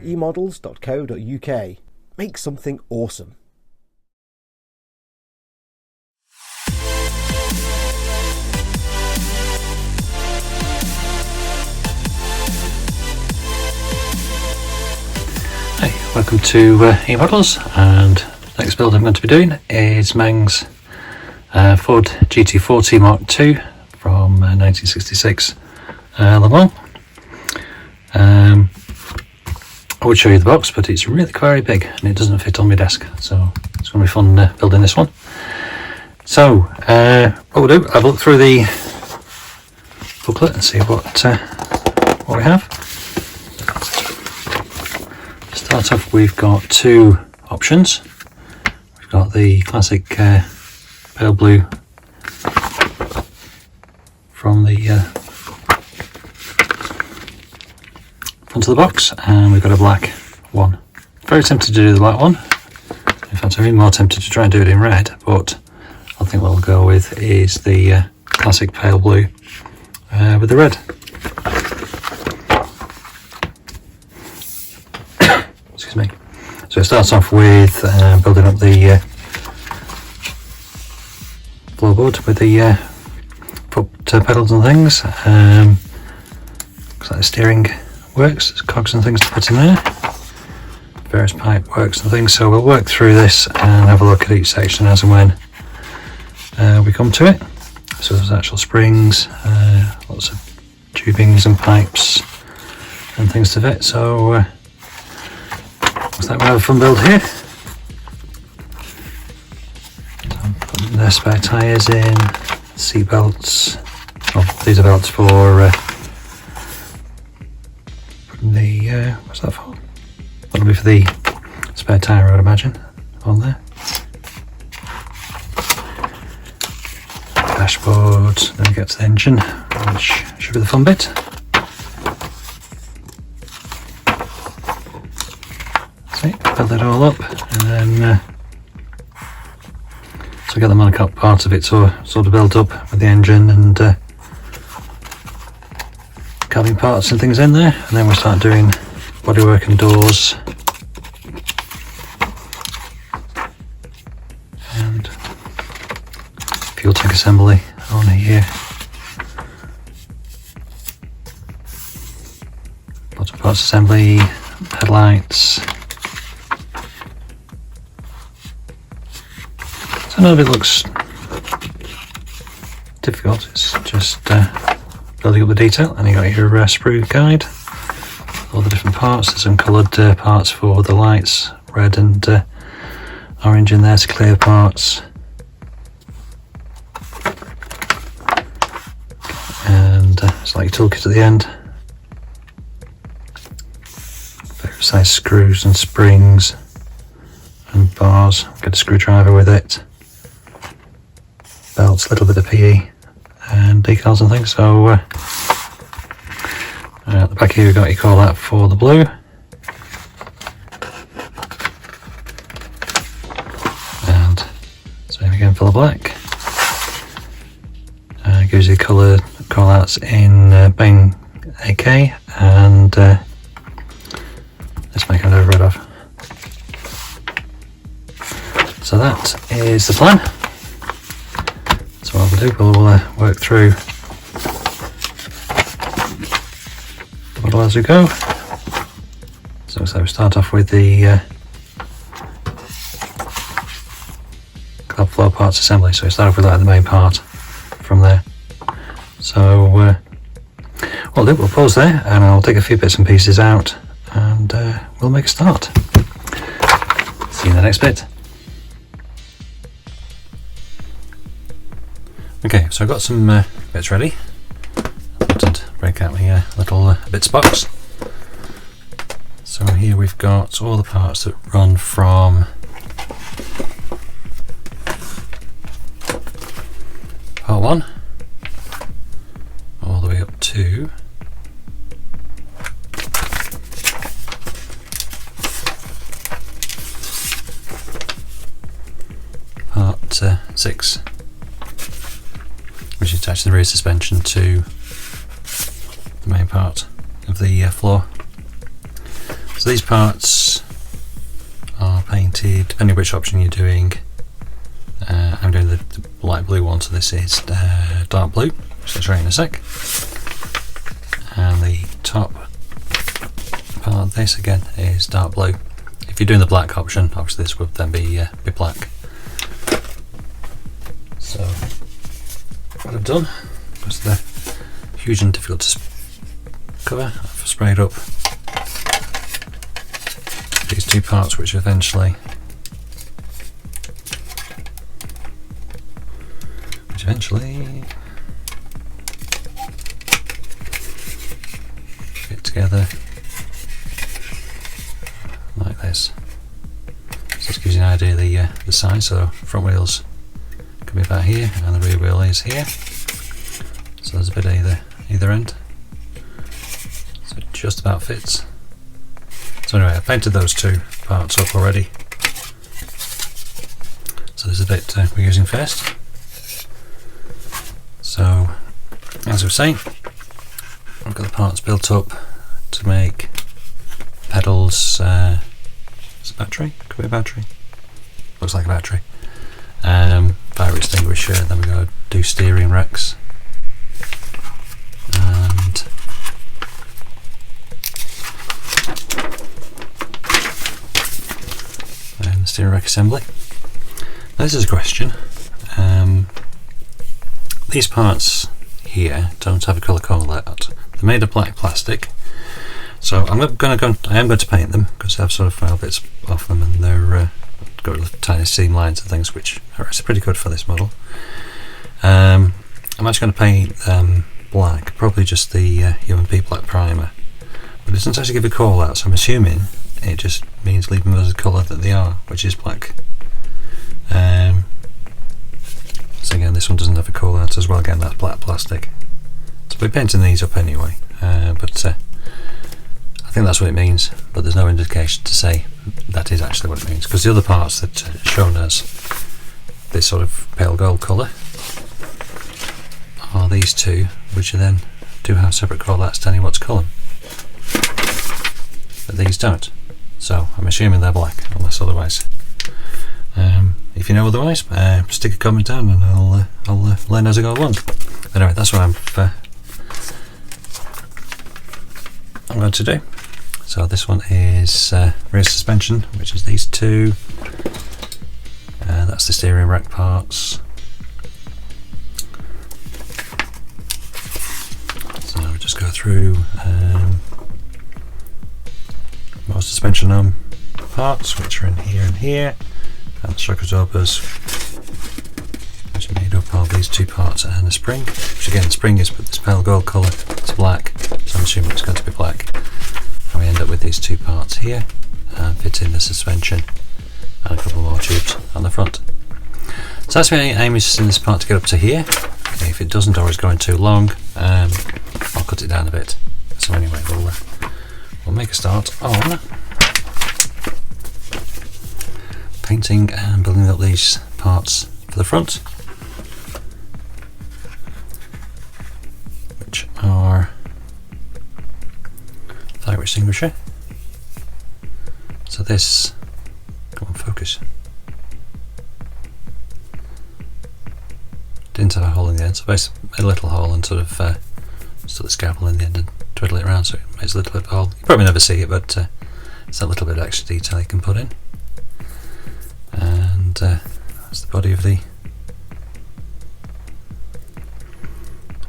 eModels.co.uk. Make something awesome. Hey, welcome to eModels, and the next build I'm going to be doing is Meng's Ford GT40 Mk.II from 1966 Le Mans. I would show you the box, but it's really very big and it doesn't fit on my desk, so it's going to be fun building this one. So what we'll do, I'll look through the booklet and see what we have. Start off, we've got two options. We've got the classic pale blue from the front of the box, and we've got a black one. Very tempted to do the black one. In fact, I'm even more tempted to try and do it in red, but I think what we'll go with is the classic pale blue with the red. Excuse me. So it starts off with building up the floorboard with the foot pedals and things. Looks like the steering works. There's cogs and things to put in there. Various pipe works and things. So we'll work through this and have a look at each section as and when we come to it. So there's actual springs, lots of tubings and pipes and things to fit. So looks like we have a fun build here. So I'm putting the spare tyres in, seat belts. Oh, these are belts for putting the what's that for? That'll be for the spare tyre, I would imagine, on there. Dashboard, then we get to the engine, which should be the fun bit. Build it all up, and then so get the monocoque part of it sort of built up with the engine and cabin parts and things in there, and then we'll start doing bodywork and doors and fuel tank assembly on here. Bottom parts assembly, headlights. So none of it looks difficult, it's just building up the detail, and you got your sprue guide, all the different parts. There's some coloured parts for the lights, red and orange in there, to clear parts. And it's like your toolkit at the end. Various size screws and springs and bars. Get a screwdriver with it. Belts, a little bit of PE and decals and things. So at the back here we've got your call out for the blue, and same again for the black. Gives you colour call outs in Meng AK, and let's make a red off. So that is the plan. So what we'll do, we'll work through the model as we go. So we start off with the club floor parts assembly. So we start off with like the main part from there. So we'll pause there, and I'll take a few bits and pieces out, and we'll make a start. See you in the next bit. Okay, so I've got some bits ready. I wanted to break out my little bits box. So here we've got all the parts that run from part 1 all the way up to part 6. Which attaches the rear suspension to the main part of the floor. So So these parts are painted, depending which option you're doing. I'm doing the light blue one, so this is dark blue, which I'll show you in a sec. And the top part of this again is dark blue. If you're doing the black option, obviously this would then be black. So what I've done was the huge and difficult to cover. I've sprayed up these two parts, which eventually fit together like this. So this gives you an idea of the size. So front wheels can be about here, and the rear wheel is here. So there's a bit either end. So it just about fits. So anyway, I've painted those two parts up already. So there's a bit we're using first. So, as I was saying, I've got the parts built up to make pedals. It's a battery, could be a battery. Looks like a battery. Fire extinguisher. Then we're going to do steering racks, and the steering rack assembly. Now, this is a question. These parts here don't have a colour call-out. They're made of black plastic, so I am going to paint them because they have sort of file bits off them, and they're got little tiny seam lines and things, which are actually pretty good for this model. I'm actually going to paint them black, probably just the UMP black primer, but it doesn't actually give a call-out, so I'm assuming it just means leave them as the colour that they are, which is black. So again, this one doesn't have a call out as well. Again, that's black plastic. So we're painting these up anyway, but I think that's what it means, but there's no indication to say that is actually what it means, because the other parts that are shown as this sort of pale gold colour are these two, which are then do have separate call outs telling you what to call them, but these don't. So I'm assuming they're black, unless otherwise. If you know otherwise, stick a comment down and I'll learn as I go along. Anyway, that's what I'm going to do. So this one is rear suspension, which is these two. That's the steering rack parts. So we'll just go through most suspension arm parts, which are in here and here. And shock absorbers, which are made up of these two parts and a spring, which again the spring is this pale gold colour, it's black, so I'm assuming it's going to be black. And we end up with these two parts here, and fit in the suspension and a couple more tubes on the front. So that's my aim, is in this part to get up to here. If it doesn't, or is going too long, I'll cut it down a bit. So anyway, we'll make a start on painting and building up these parts for the front, which are fire extinguisher. So this, come on, focus. Didn't have a hole in the end, so basically a little hole and sort of still the scalpel in the end and twiddle it around so it makes a little bit of a hole. You probably never see it, but it's that little bit of extra detail you can put in. And that's the body of the.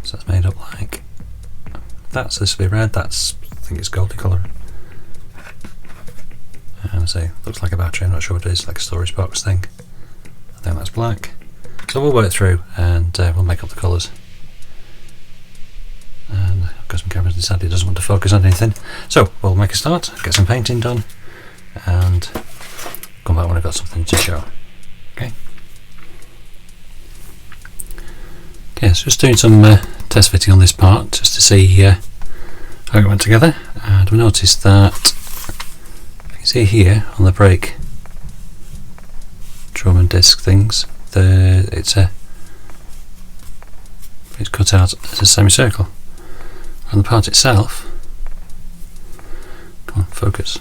So it's made up like that. So this will be red. That's, I think it's goldy colour. And I say looks like a battery. I'm not sure what it is. Like a storage box thing. I think that's black. So we'll work through and we'll make up the colours. And because my camera's decided it doesn't want to focus on anything, so we'll make a start, get some painting done, and come back when I've got something to show. Okay. Okay, so just doing some test fitting on this part just to see how it went together, and we noticed that you can see here on the brake drum and disc things, it's cut out as a semicircle, and the part itself, come on, focus.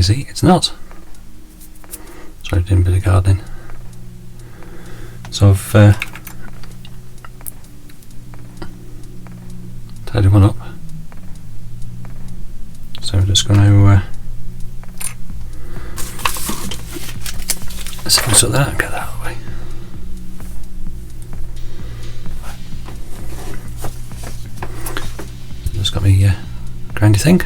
You see, it's not. Sorry, doing a bit of gardening. So I've tidied one up. So I'm just going to let's fix up that and get that out of the way. Just got me grindy thing.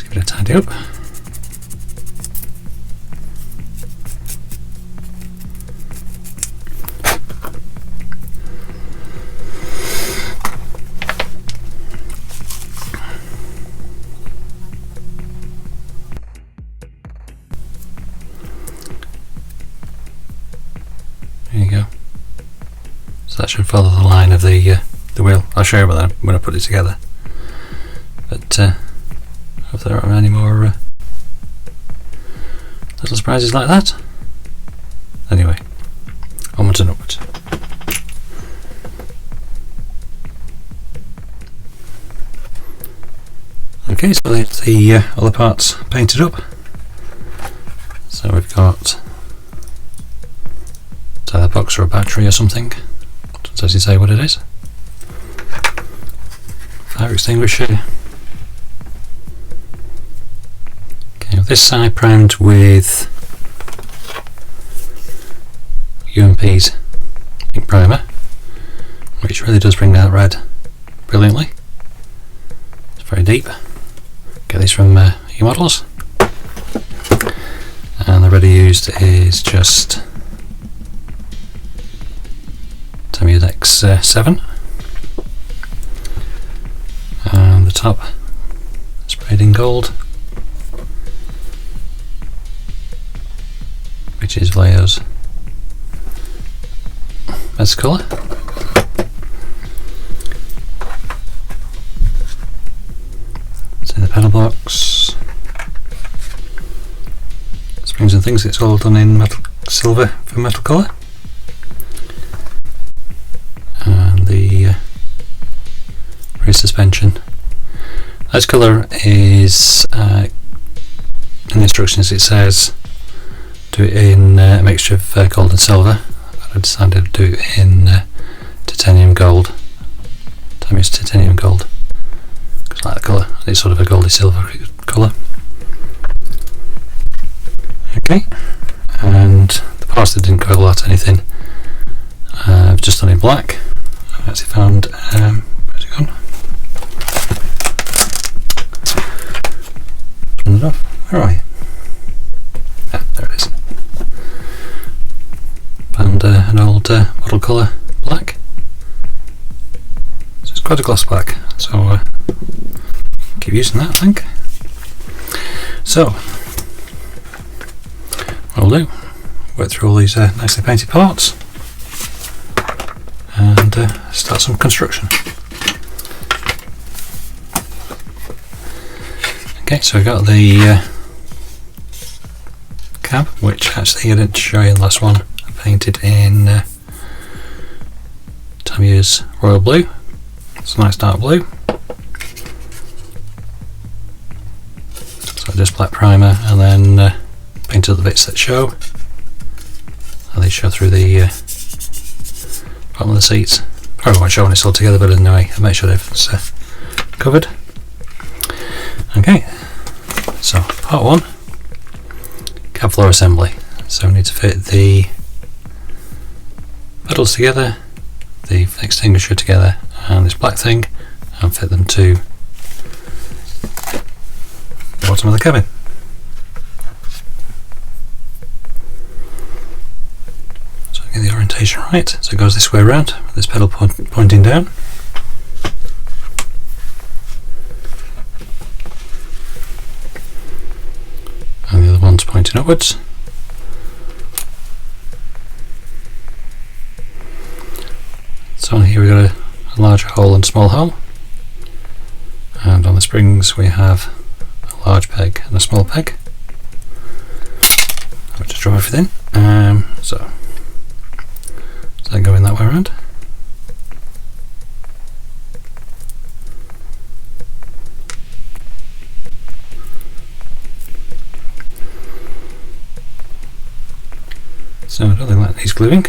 Give it a tidy up. There you go. So that should follow the line of the wheel. I'll show you about that when I put it together. But if there are any more little surprises like that. Anyway, onwards and upwards. Okay, so there's the other parts painted up. So we've got a tire box or a battery or something. Does it say what it is? Fire extinguisher. Okay, this side primed with UMP's ink primer, which really does bring that red brilliantly. It's very deep. Get these from eModels, and the red used is just X7, and the top sprayed in gold, which is Vallejo's best colour. So the pedal box, springs and things, it's all done in metal silver for metal colour. And the rear suspension, that colour is in the instructions it says do it in a mixture of gold and silver. I decided to do it in titanium gold. Time is titanium gold because I like the colour. It's sort of a goldy silver colour. Okay, and the parts that didn't coil out anything, I've just done in black. I've actually found where's it gone? Turn it off. Where are you? Ah, there it is. Found an old model colour black. So it's quite a gloss black. So keep using that, I think. So what I'll do, work through all these nicely painted parts and start some construction. Okay, so I've got the cab, which actually I didn't show you in the last one. I painted in Tamiya's royal blue. It's a nice dark blue. So just black primer and then painted the bits that show. And they show through the bottom of the seats. Probably won't show when it's all together, but anyway, I'll make sure it's covered. Okay, so part one, cab floor assembly. So we need to fit the pedals together, the extinguisher together, and this black thing, and fit them to the bottom of the cabin. orientation right, so it goes this way around, with this pedal pointing down. And the other one's pointing upwards. So on here we've got a larger hole and small hole, and on the springs we have a large peg and a small peg. I'll just draw everything. So going that way around. So I don't think that needs gluing.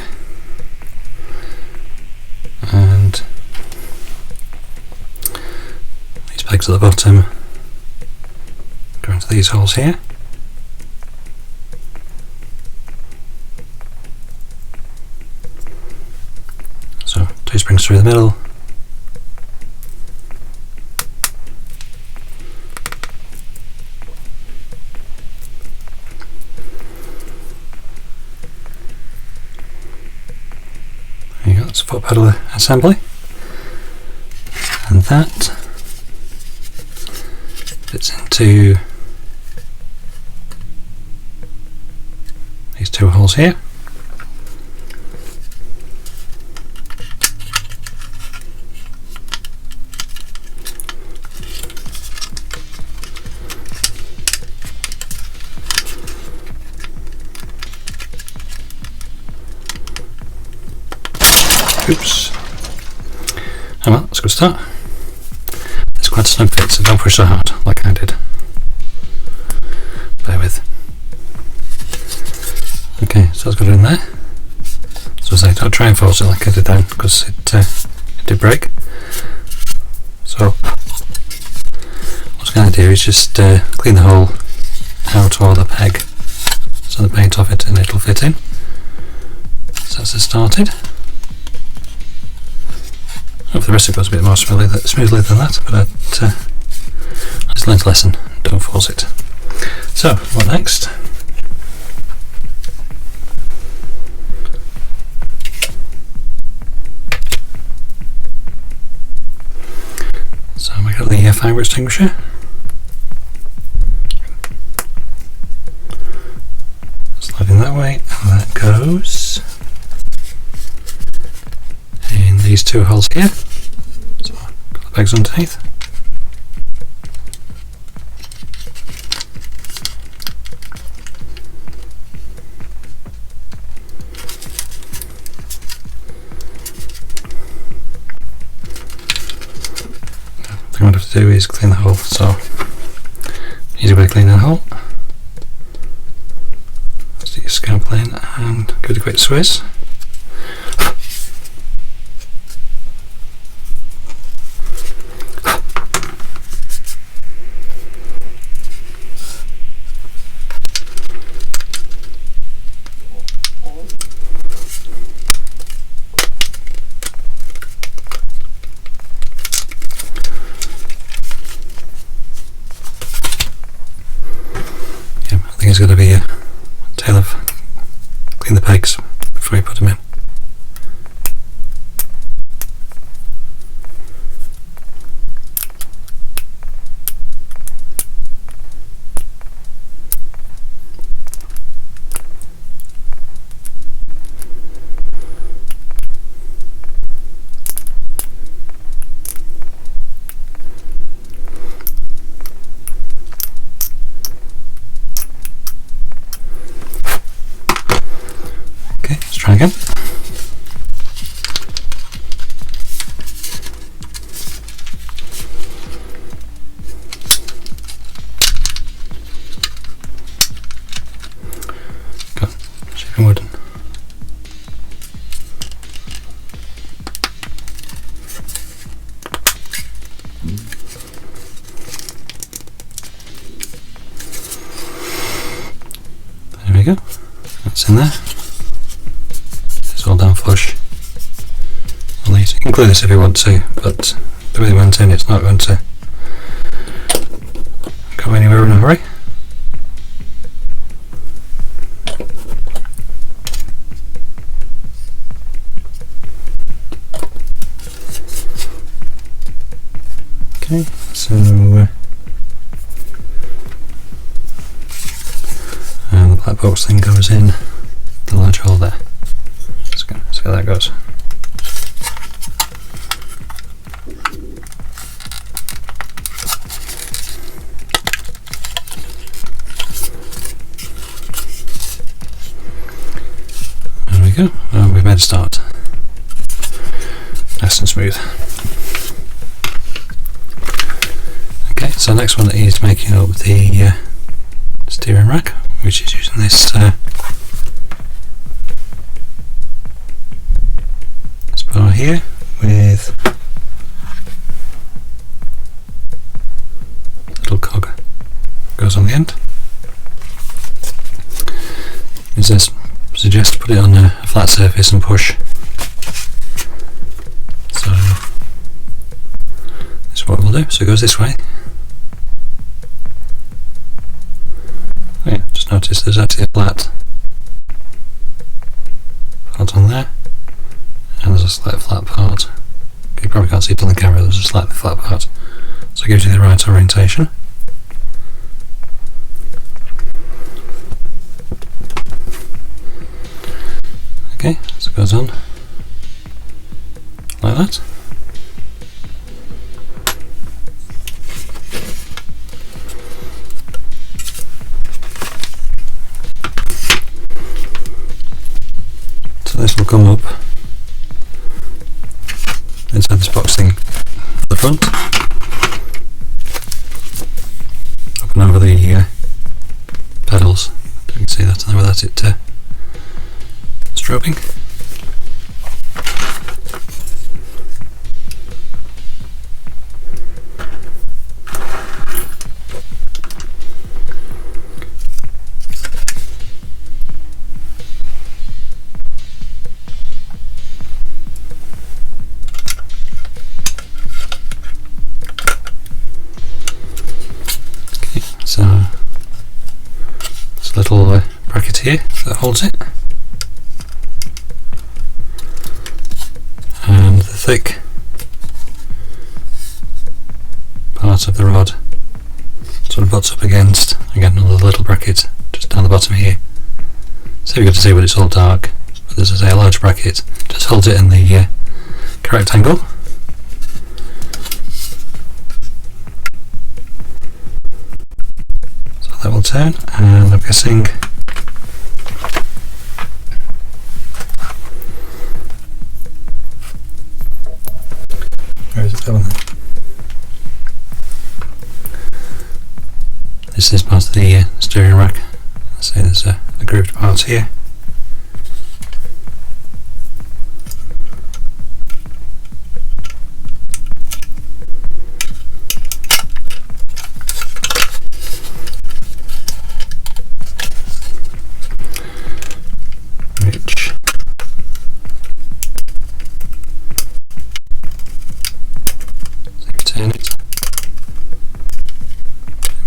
And these pegs at the bottom go into these holes here. So 2 springs through the middle. There you go, that's a foot pedal assembly. And that fits into these 2 holes here. Oops. Oh well, that's a good start. It's quite a snug fit, so don't push so hard like I did. Bear with. Okay, so that's got it in there. So I say, don't try and force it like I did then, because it did break. So what I'm going to do is just clean the hole out or the peg, so the paint off it and it'll fit in. So that's it started. Hope the rest of it goes a bit more smoothly than that, but I just learned a lesson, don't force it. So, what next? So we got the fire extinguisher. Sliding that way, and that goes in these 2 holes here. So got the pegs underneath. What I have to do is clean the hole, so easy way to clean that hole. Just take your scalpel plane and give it a quick swizz. There's got to be a tail of clean the pegs before you put them in. Try again. Go, shaping wooden. There we go. That's in there. All down flush on these. You can glue this if you want to, but the way it went in, it's not going to go anywhere in a hurry. Okay, so and the black box thing goes in the large hole there. Let's see how that goes. There we go. We've made a start. Nice and smooth. Okay, so next one is making up the steering rack, which is using this bar here with a little cog goes on the end. It says suggest to put it on a flat surface and push. So this is what we'll do. So it goes this way. Oh yeah, just notice there's actually a flat part on there, and there's a slight flat part. You probably can't see it on the camera, there's a slightly flat part. So it gives you the right orientation. Okay, so it goes on like that. So this will come up inside this box thing at the front, up and over the pedals. You can see that, and without it strobing. So there's a little bracket here that holds it, and the thick part of the rod sort of butts up against, again, another little bracket just down the bottom here. So you've got to see when it's all dark, but there's a large bracket just holds it in the correct angle. That will turn, and I'm guessing where is it going then? This is part of the steering rack. Let's say there's a grooved part here.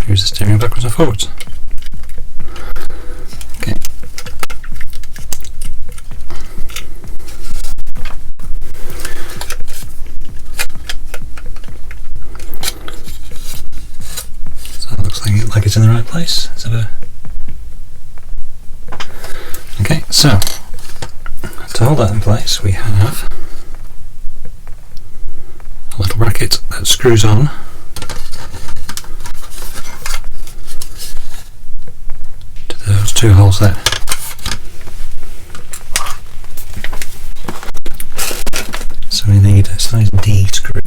Moves the steering backwards and forwards. Okay. So it looks like it's in the right place. Let's have a. Okay, so to hold that in place, we have a little bracket that screws on those two holes there. So we need a size D screw.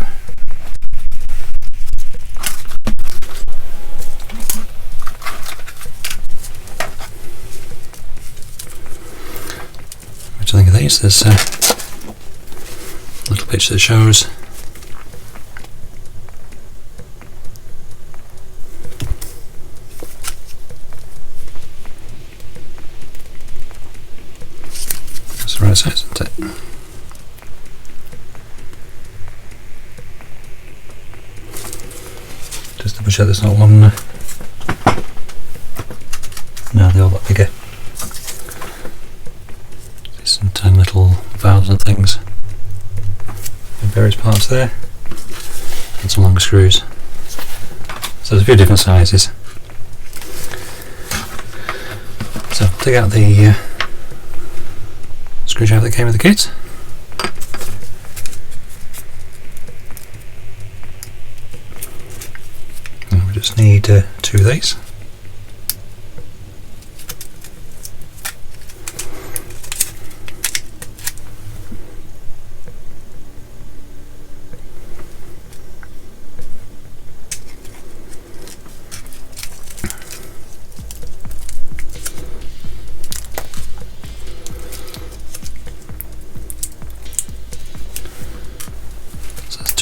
What do you think of these? There's a little picture that shows the right size, isn't it? Just double check there's not one. No, they all got bigger. There's some tiny little valves and things in various parts there. and some longer screws. So there's a few different sizes. So take out the screwdriver that came with the kit. And we just need 2 of these.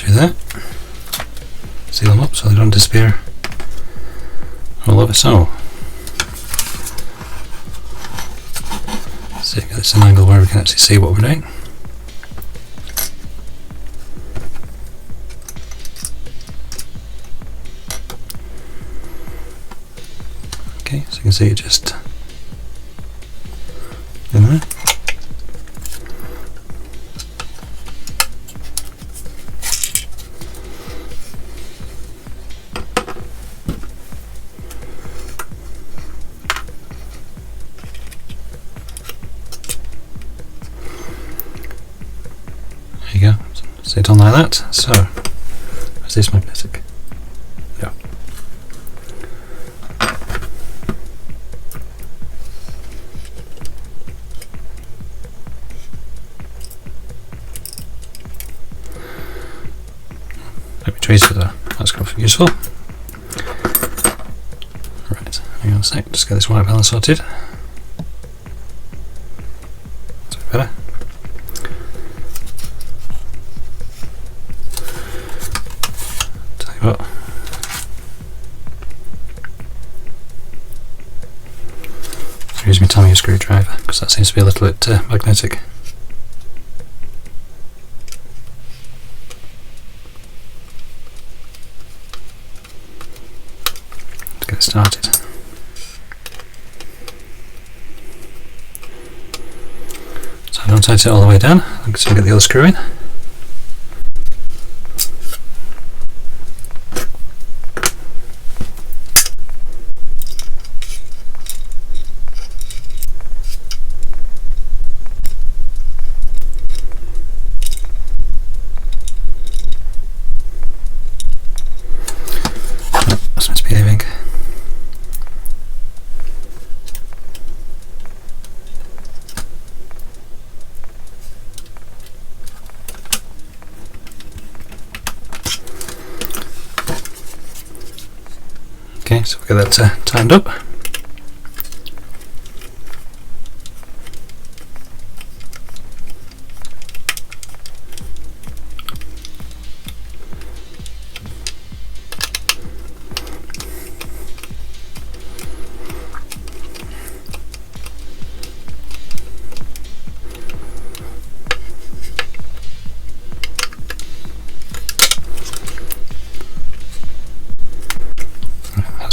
There, seal them up so they don't disappear all over. So get this an angle where we can actually see what we're doing. Okay, so you can see it just in there. There you go, sit on like that. So, is this magnetic? Yeah. Maybe tracer there, that's quite useful. Right, hang on a sec, just get this white balance sorted. That's a bit better. But use my Tamiya screwdriver because that seems to be a little bit magnetic. Let's get it started. So I don't tighten it all the way down, I'm just going to get the other screw in. That's misbehaving. Okay, so we'll get that tightened up.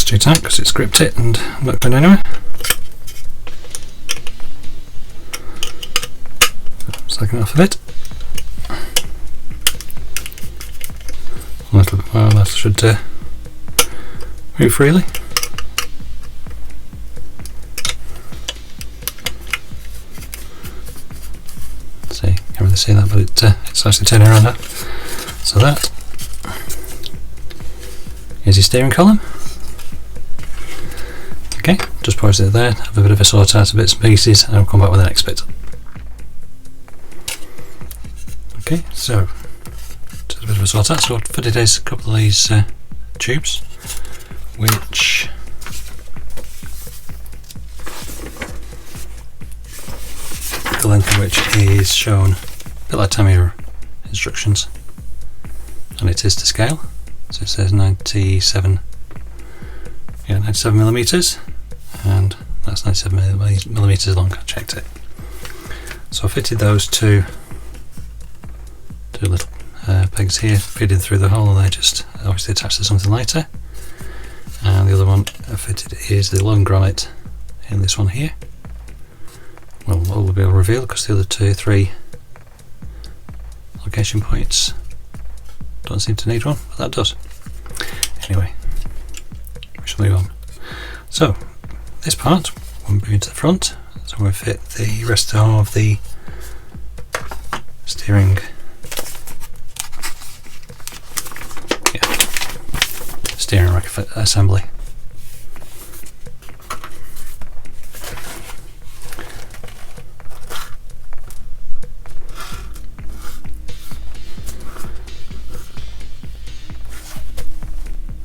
Too tight because it's gripped it and I'm not going anywhere. Slacken it off a bit. A little bit more, that should move freely. See, can't really see that, but it's actually turning around now. So that is your steering column. Okay, just pause it there, have a bit of a sort out of bits and pieces, and I'll come back with the next bit. Okay, so just a bit of a sort out. So what I fitted is a couple of these tubes, which the length of which is shown a bit like Tamiya instructions, and it is to scale. So it says 97 millimeters. And that's 97 millimeters long. I checked it. So I fitted those two little pegs here, feeding through the hole, and they're just obviously attached to something lighter. And the other one I fitted is the long grommet in this one here. Well, we'll be able to reveal because the other three location points Don't seem to need one, but that does. Anyway, we shall move on. So this part we'll move into the front, so we'll fit the rest of the steering rack assembly.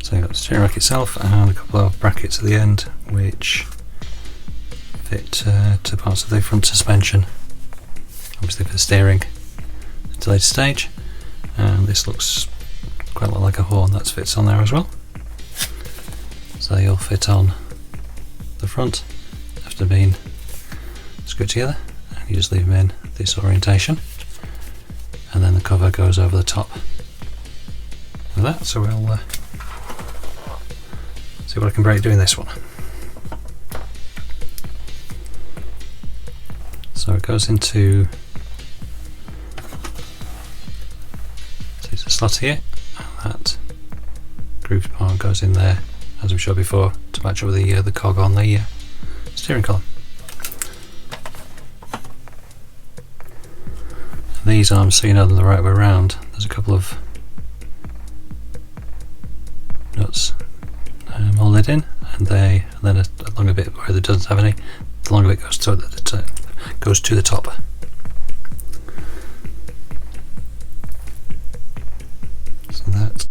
So you've got the steering rack itself and a couple of brackets at the end which fit to parts of the front suspension, obviously for the steering at a later stage. And this looks quite a lot like a horn that fits on there as well. So they all fit on the front after being screwed together, and you just leave them in this orientation, and then the cover goes over the top of that. So we'll see what I can break doing this one. So it goes into, so it's a slot here, and that grooved part goes in there, as we showed before, to match up with the cog on the steering column. And these arms, so you know them the right way around, there's a couple of nuts molded in, and then a longer bit where it doesn't have any, the longer bit goes to the top. So that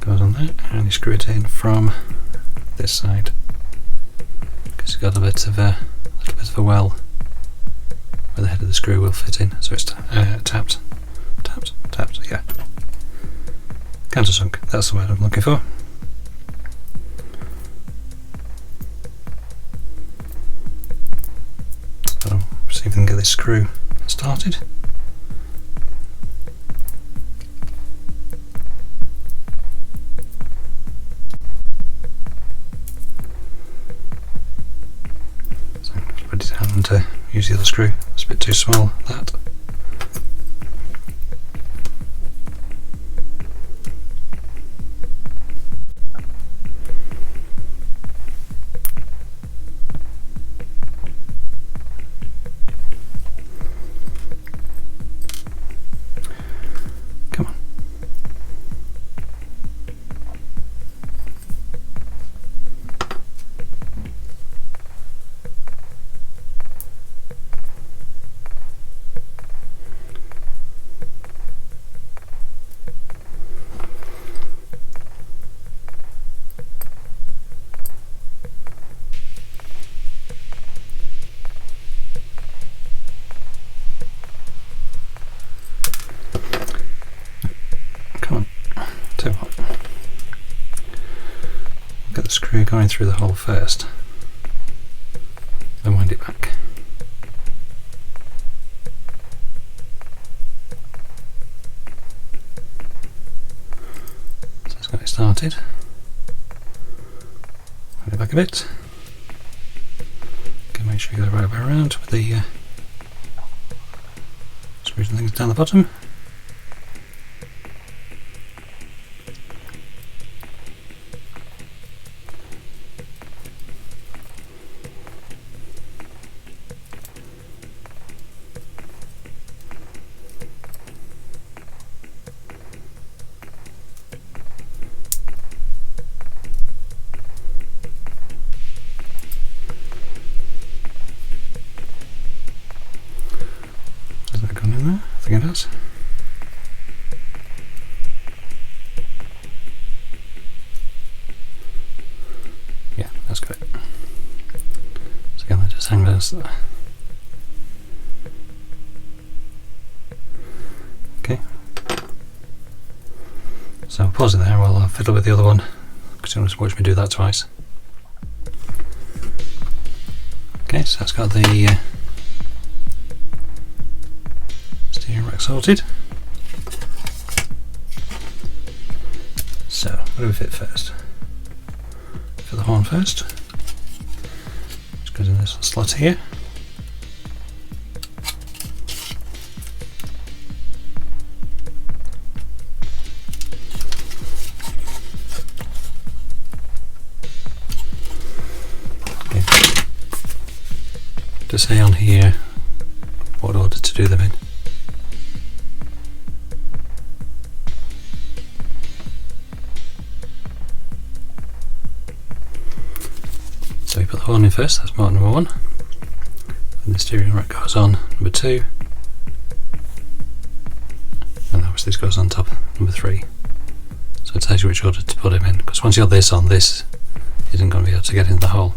goes on there, and you screw it in from this side because it's got a little bit of a well where the head of the screw will fit in, so it's tapped, yeah. Countersunk, that's the word I'm looking for. So see if we can get this screw started. Put it down to use the other screw. It's a bit too small, that. Come on. Get the screw going through the hole first, then wind it back. So let's get it started. Wind it back a bit. Okay, make sure you go the right way around with the screws and things down the bottom. Has that gone in there? I think it has. Yeah, that's good. So again, that just hangs there. Okay. So I'll pause it there while I fiddle with the other one, because you want to watch me do that twice. Okay, so that's got the steering rack sorted. So, what do we fit first? For the horn first. Just goes in this slot here. to say on here what order to do them in. So we put the horn in first, that's mark number 1. And the steering rack goes on number 2. And obviously this goes on top, number 3. So it tells you which order to put him in, because once you got this on, this isn't going to be able to get into the hole.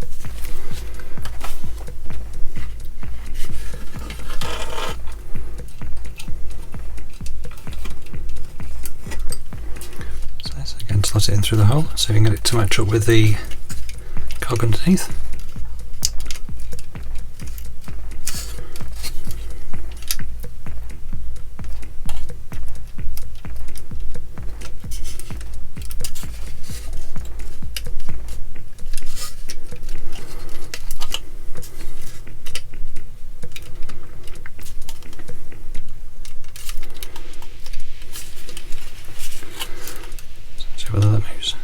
So this again, slot it in through the hole, so you can get it to match up with the cog underneath. See whether that moves.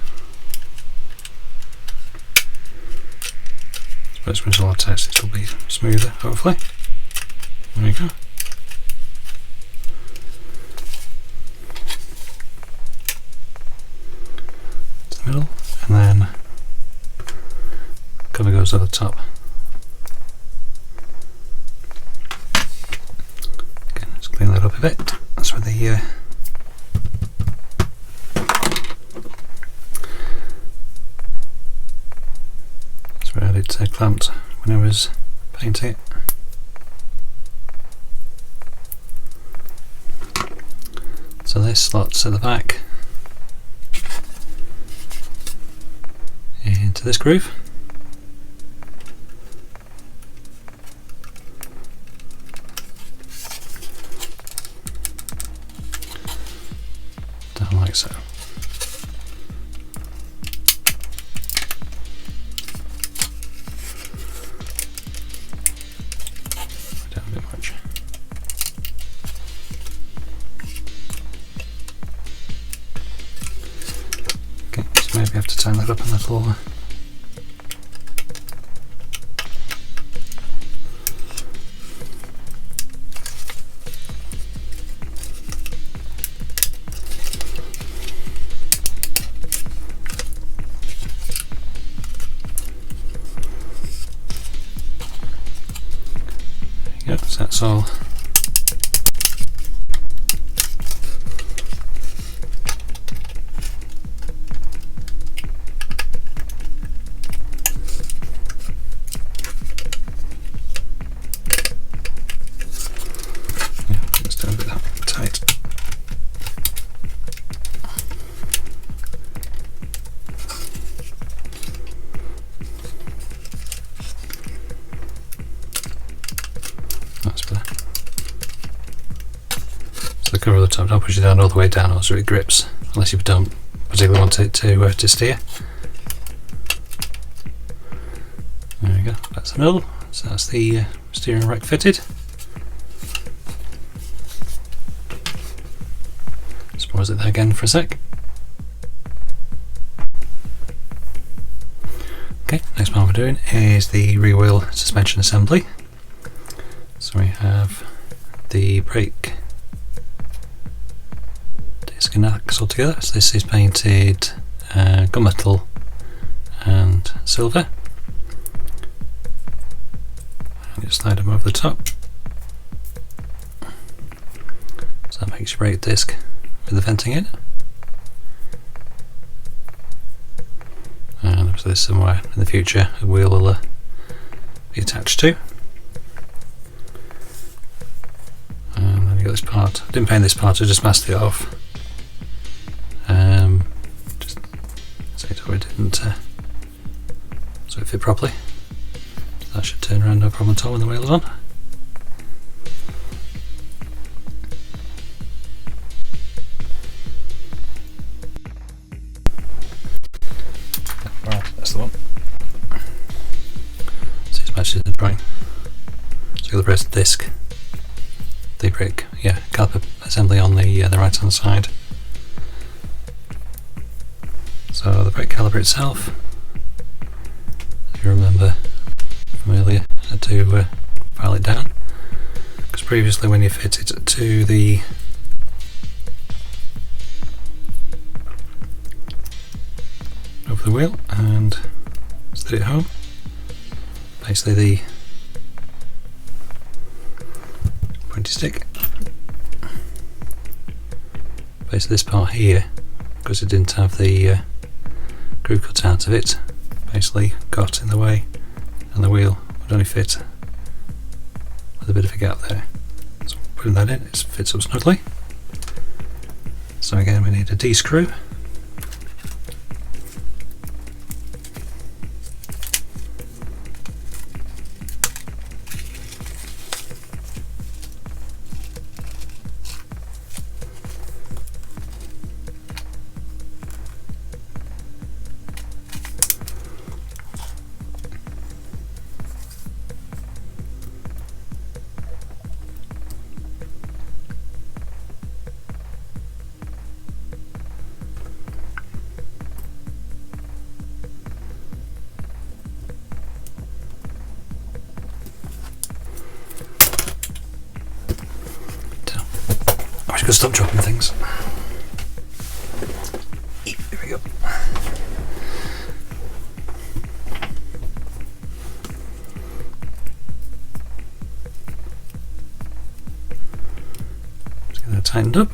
Suppose when it's all attached it'll be smoother, hopefully. There we go. To the middle, and then cover goes at the top. Again, let's clean that up a bit. That's where the where I had it clamped when I was painting it. So this slots at the back into this groove. Down like so. Down a bit much. Okay, so maybe I have to tighten that up a little. There you go, so that's all. That's better. So the cover of the top, don't push it down all the way down, or so it grips, unless you don't particularly want it to steer. There we go, that's the middle. So that's the steering rack fitted. Just pause it there again for a sec. Okay, next one we're doing is the rear wheel suspension assembly. So we have the brake disc and axle together. So this is painted gunmetal and silver. And just slide them over the top. So that makes your brake disc with the venting in. And obviously there's somewhere in the future a wheel will be attached to. This part. I didn't paint this part, I just masked it off. Just so it didn't so it fit properly. So that should turn around no problem at all when the wheel is on. Right, that's the one. So it's matches the brake. So you'll press the disc. The brake, caliper assembly on the right hand side. So the brake caliper itself, if you remember from earlier, I had to file it down, because previously when you fit it to the over the wheel and slid it home, basically the pointy stick, basically this part here, because it didn't have the groove cut out of it, basically got in the way, and the wheel would only fit with a bit of a gap there. So putting that in, it fits up snugly. So again we need a D-screw. I should stop dropping things. There we go. Let's get that tightened up.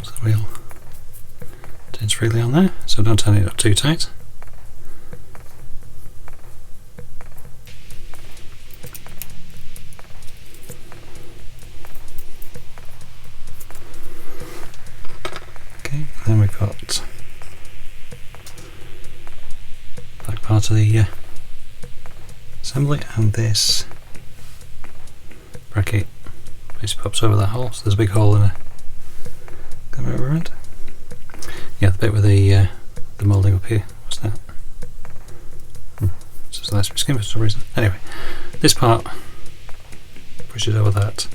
The wheel turns freely on there, so don't turn it up too tight. Okay, then we've got back part of the assembly, and this bracket basically pops over that hole, so there's a big hole in it. Come over around. Yeah, the bit with the moulding up here. What's that? It's just less skin for some reason. Anyway, this part pushes over that.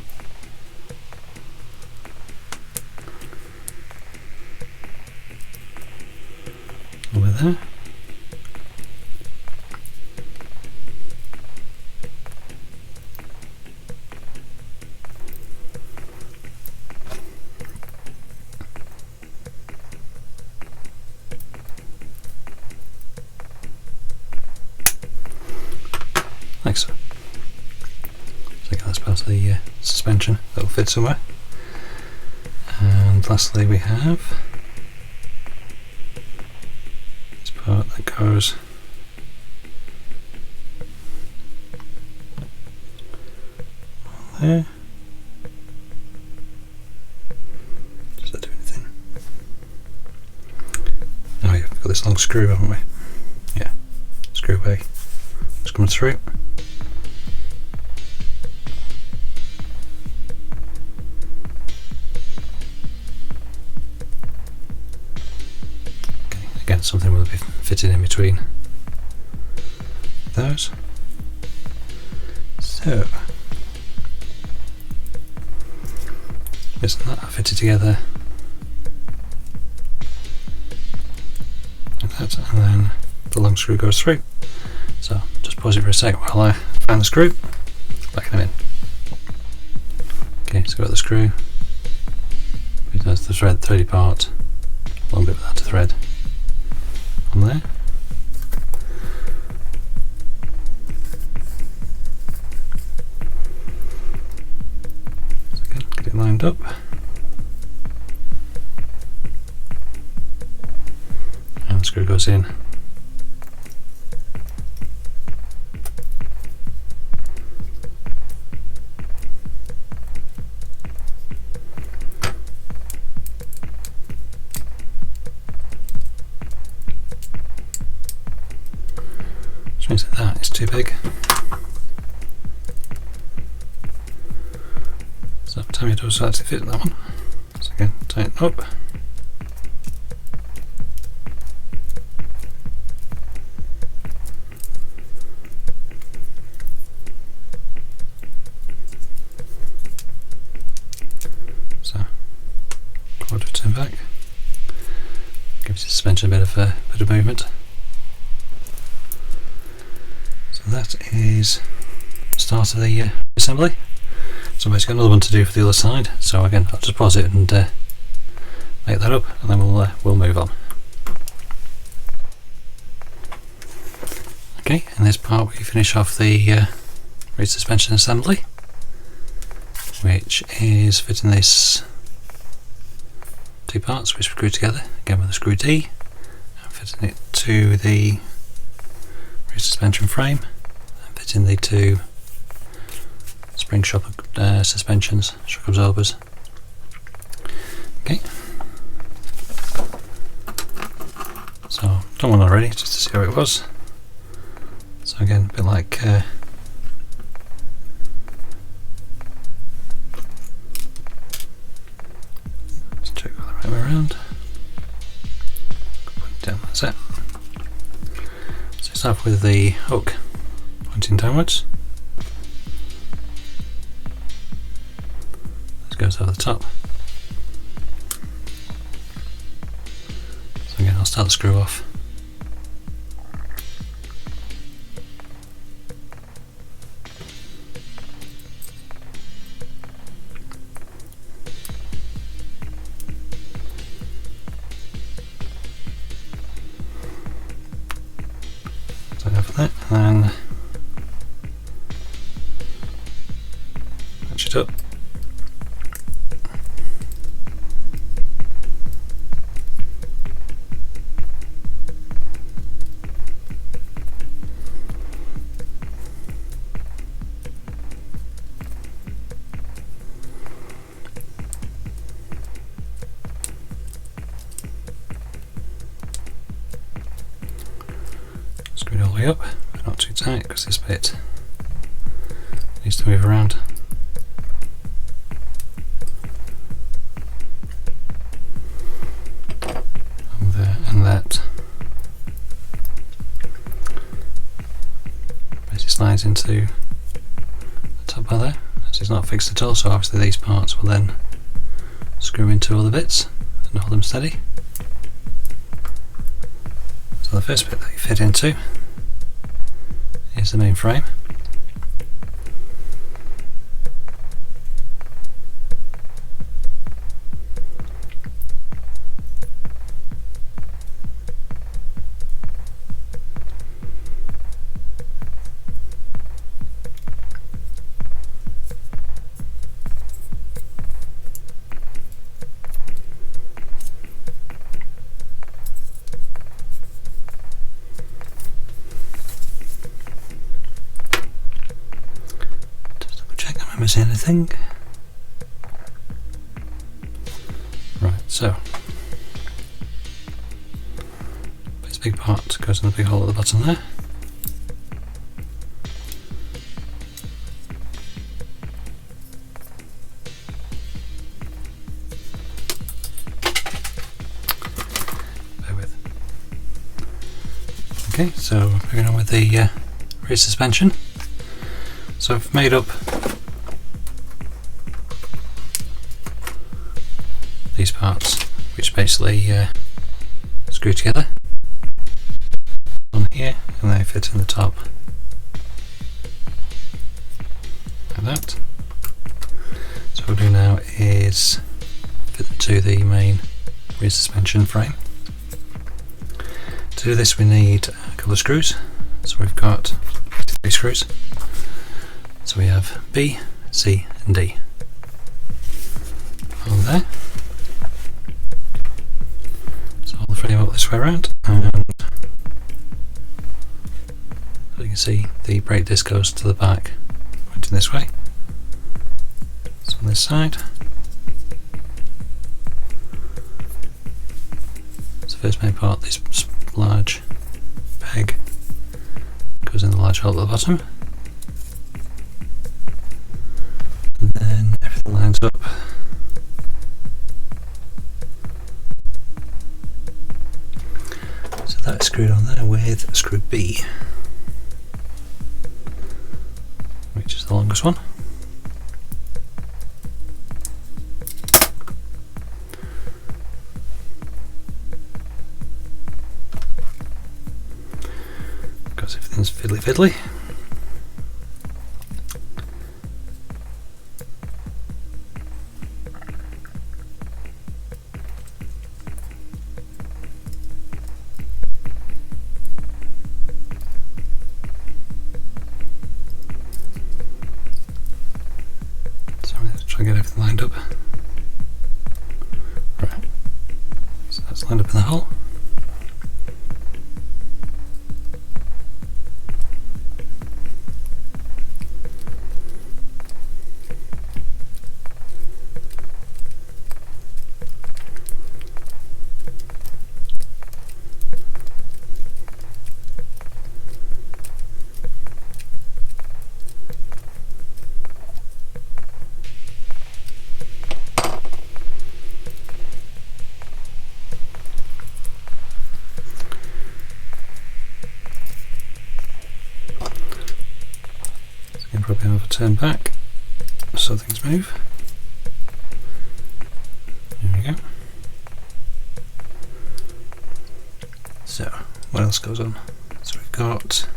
Over there. Like so. So again, that's part of the suspension that will fit somewhere. And lastly we have this part that goes on there. Does that do anything? Oh yeah, we've got this long screw, haven't we? Yeah, screw A. It's coming through. Again, something will be fitted in between those. So this and that are fitted together like that, and then the long screw goes through. So just pause it for a sec while I find the screw, back them in. Okay, so we've got the screw, that's the thready part, long bit without a thread on there. So again, get it lined up. And the screw goes in. Means that is too big. So time it does actually fit that one. So again, tighten up. suspension a bit of movement. So that is the start of the assembly. So I've got another one to do for the other side. So again, I'll just pause it and make that up, and then we'll move on. Okay, in this part we finish off the rear suspension assembly, which is fitting these two parts which we screw together, again with a screw D, and fitting it to the rear suspension frame, and fitting the two spring shock suspensions, shock absorbers. Okay, so I've done one already just to see how it was. So again, a bit like let's check the right way around. Point it down, that's it. So start off with the hook pointing downwards. This goes over the top. So again, I'll start the screw off. That, and then match it up. Screw it all the way up, but not too tight because this bit needs to move around. And there and that. Basically slides into the top bar there, as it's not fixed at all, so obviously these parts will then screw into all the bits and hold them steady. So the first bit that you fit into is the main frame. Missing anything? Right, so this big part goes in the big hole at the bottom there. Bear with. Okay, so moving on with the rear suspension. So I've made up these parts, which basically screw together on here, and they fit in the top like that. So what we'll do now is fit them to the main rear suspension frame. To do this we need a couple of screws, so we've got 3 screws. So we have B, C and D on there. Frame up this way around, and as you can see the brake disc goes to the back pointing this way. So on this side, so first main part, this large peg goes in the large hole at the bottom, and then everything lines up. That's screwed on there with screw B, which is the longest one. because everything's fiddly. So let's try to get everything lined up. Right, so that's lined up in the hole. Probably have a turn back so things move. There we go. So, what else goes on? So we've got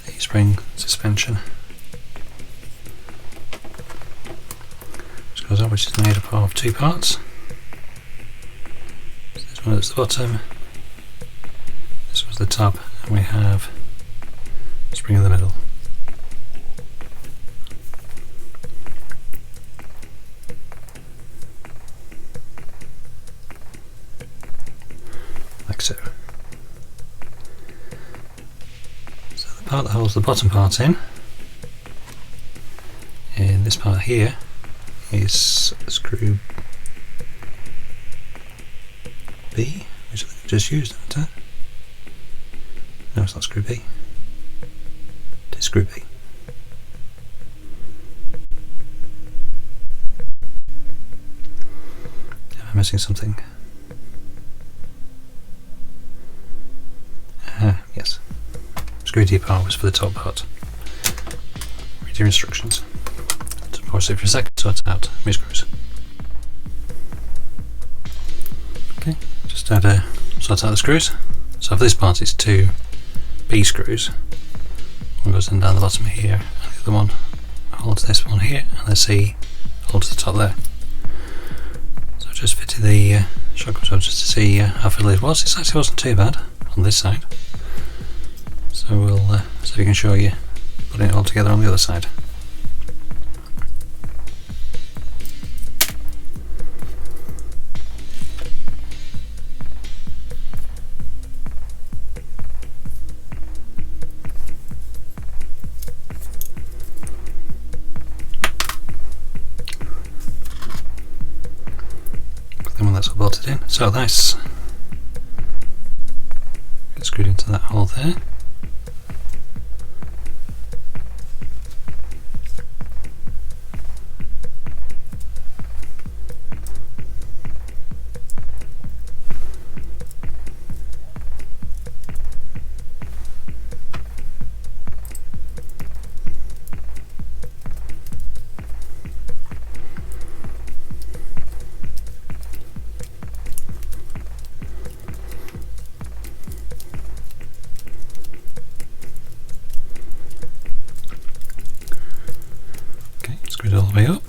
the spring suspension, which goes on, which is made up of two parts. So this one is the bottom. This was the top, and we have a spring in the middle. Like so. So the part that holds the bottom part in this part here, is screw B, which I think I just used, haven't I? No, it's not screw B. It is screw B. Am I missing something? Yes. Screw D part was for the top part. Read your instructions. So pause it for a second, sort out my screws. Okay, just had to sort out the screws. So for this part it's two B screws. One goes in down the bottom here, and the other one holds this one here, and the C holds the top there. So I just fitted the shock absorber just to see how fiddly it was. It actually wasn't too bad on this side. So we'll see if we can show you putting it all together on the other side. Then when that's all bolted in, so that's screwed into that hole there. Screwed all the way up.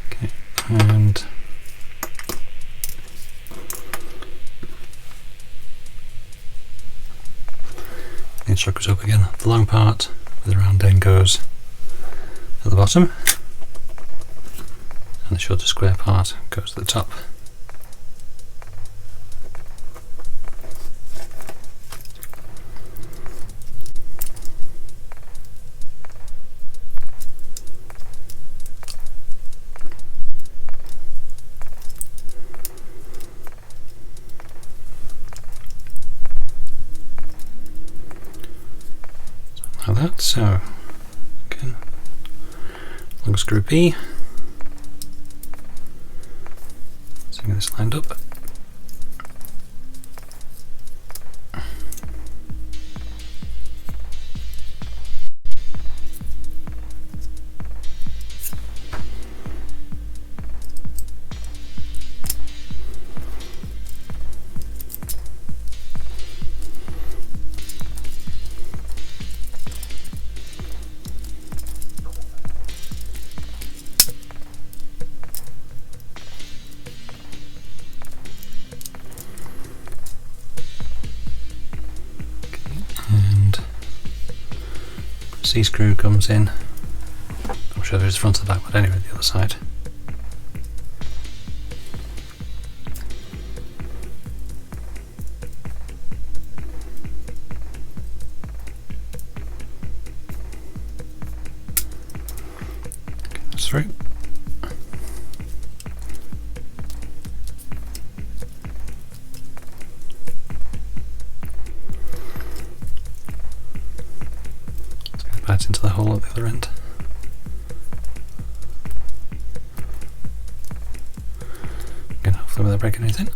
Okay, and the shock goes up again. The long part with the round end goes at the bottom, and the shorter square part goes to the top. Like that, so again, long screw B, so get this lined up. C-screw comes in. I'm sure there's the front of the back, but anyway, the other side. That's through. Into the hole at the other end. Again, hopefully without breaking anything.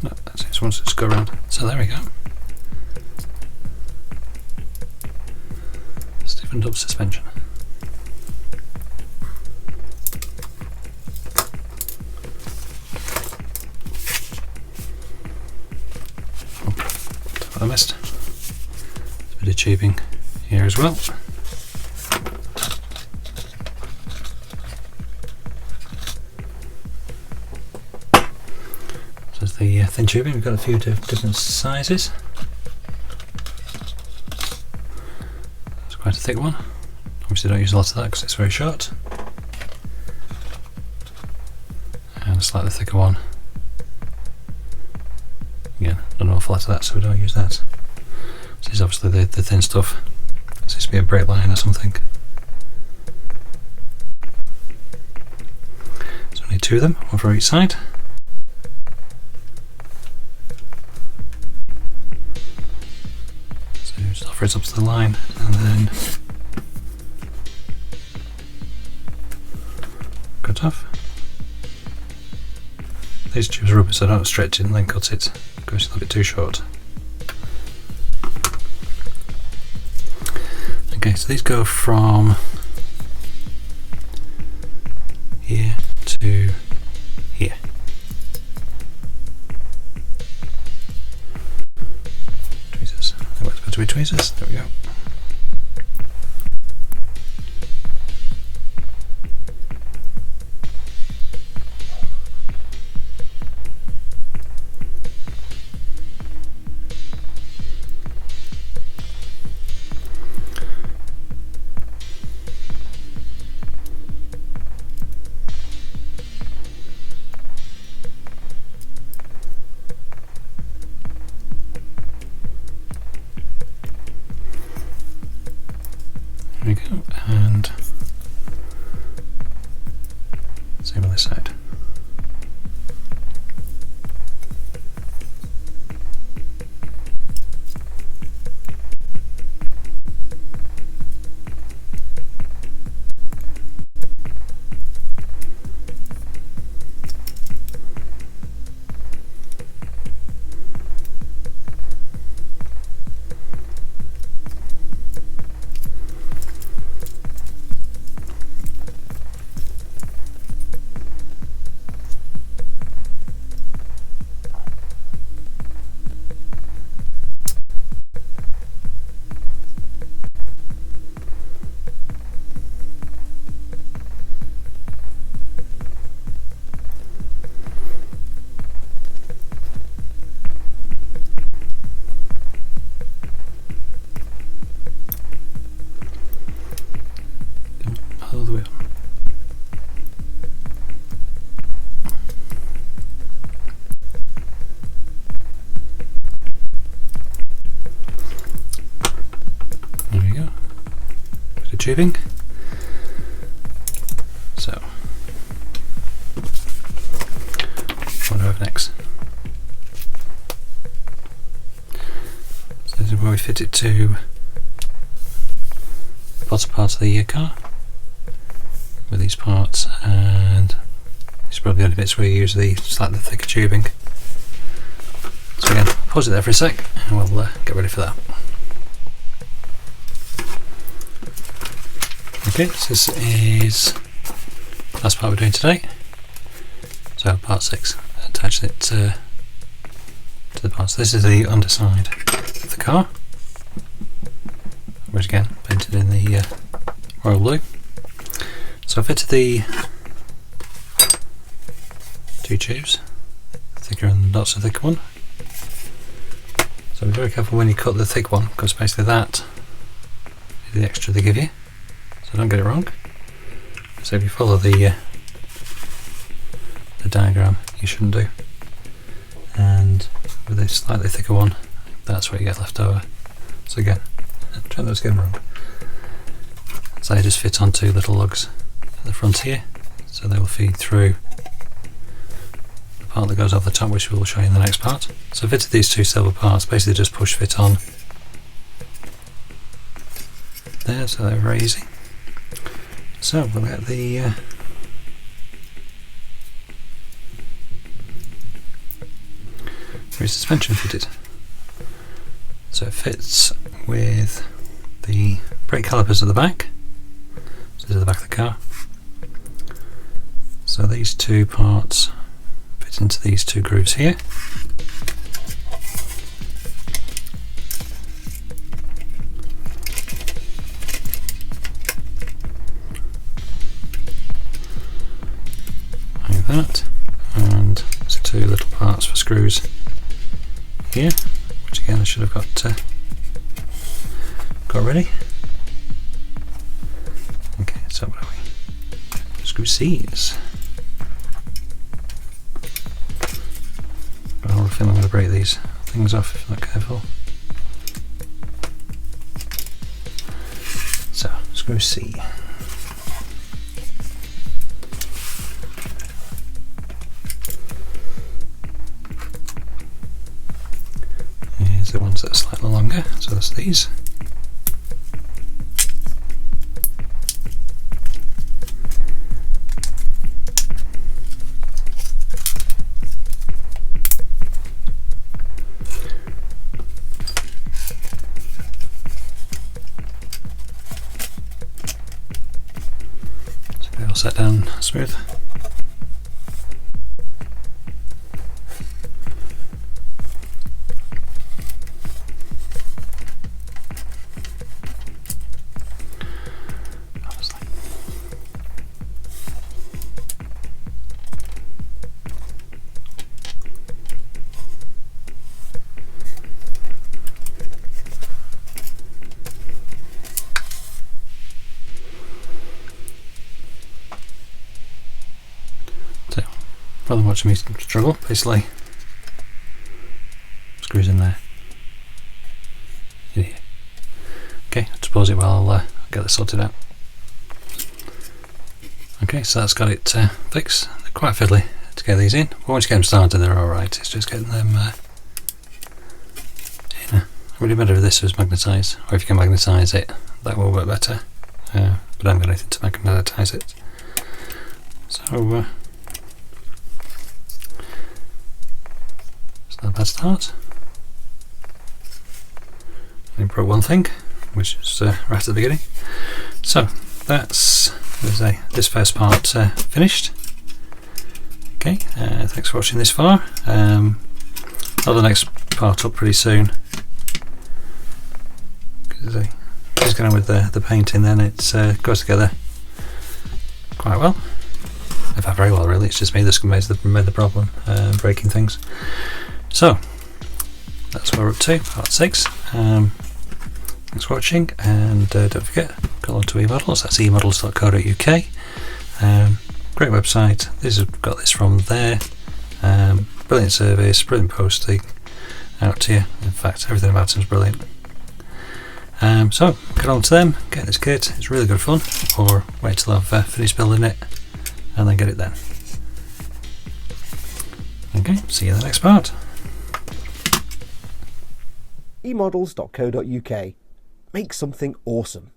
No, that's it, just wants to just go around. So there we go. Stiffened up suspension. Oh, that's what I missed. There's a bit of tubing here as well. The thin tubing, we've got a few different sizes. It's quite a thick one. Obviously don't use a lot of that because it's very short. And a slightly thicker one. Again, not an awful lot of that, so we don't use that. This is obviously the thin stuff. This used to be a brake line or something. So we need two of them, one for each side. Just offer it up to the line and then cut off. These tubes are rubber, so don't stretch it and then cut it because it's a little bit too short. Okay, so these go from here to here. To be tweezers, there we go. There we go, and same on this side. All the way up. There we go. Bit of tubing. So, what do I have next? So this is where we fit it to the bottom part of the car with these parts, and these are probably the only bits where you use the slightly thicker tubing. So again, pause it there for a sec and we'll get ready for that. Okay, so this is the last part we're doing today. So part 6, attach it to the part. So this is the underside of the car, which again painted in the royal blue. So I fitted the two tubes, thicker and not so thick one. So be very careful when you cut the thick one, because basically that the extra they give you, so don't get it wrong. So if you follow the diagram, you shouldn't do. And with this slightly thicker one, that's what you get left over. So again, try not to get them wrong. So they just fit on two little lugs at the front here, so they will feed through the part that goes over the top, which we will show you in the next part. So fitted these two silver parts, basically just push fit on there, so they're very easy. So we'll get the rear suspension fitted. So it fits with the brake calipers at the back. So this is the back of the car. So these two parts fit into these two grooves here. Like that. And there's two little parts for screws here, which again I should have got ready. Okay, so what are we? Screw C's. I have a feeling I'm going to break these things off if I'm not careful. So, screw C. Here's the ones that are slightly longer, so that's these. Set down smooth. Rather than watching me struggle, basically screws in there. Okay, I'll pause it while I'll get this sorted out. Okay, so that's got it fixed. They're quite fiddly to get these in, but once you get them started they're alright. It's just getting them in. Really better if this was magnetised, or if you can magnetise it, that will work better. But I haven't got anything to magnetise it. So not a bad start. I broke one thing, which is right at the beginning. So that's this first part finished. Okay, thanks for watching this far. I'll have the next part up pretty soon. Just going with the painting, then it goes together quite well. In fact, very well really. It's just me that's made the problem, breaking things. So that's what we're up to, part 6. Thanks for watching, and don't forget, go along to eModels. That's eModels.co.uk. Great website. I've got this from there. Brilliant service, brilliant posting out to you. In fact, everything about them is brilliant. So get on to them, get this kit. It's really good fun. Or wait till I've finished building it and then get it then. Okay, see you in the next part. eModels.co.uk. Make something awesome.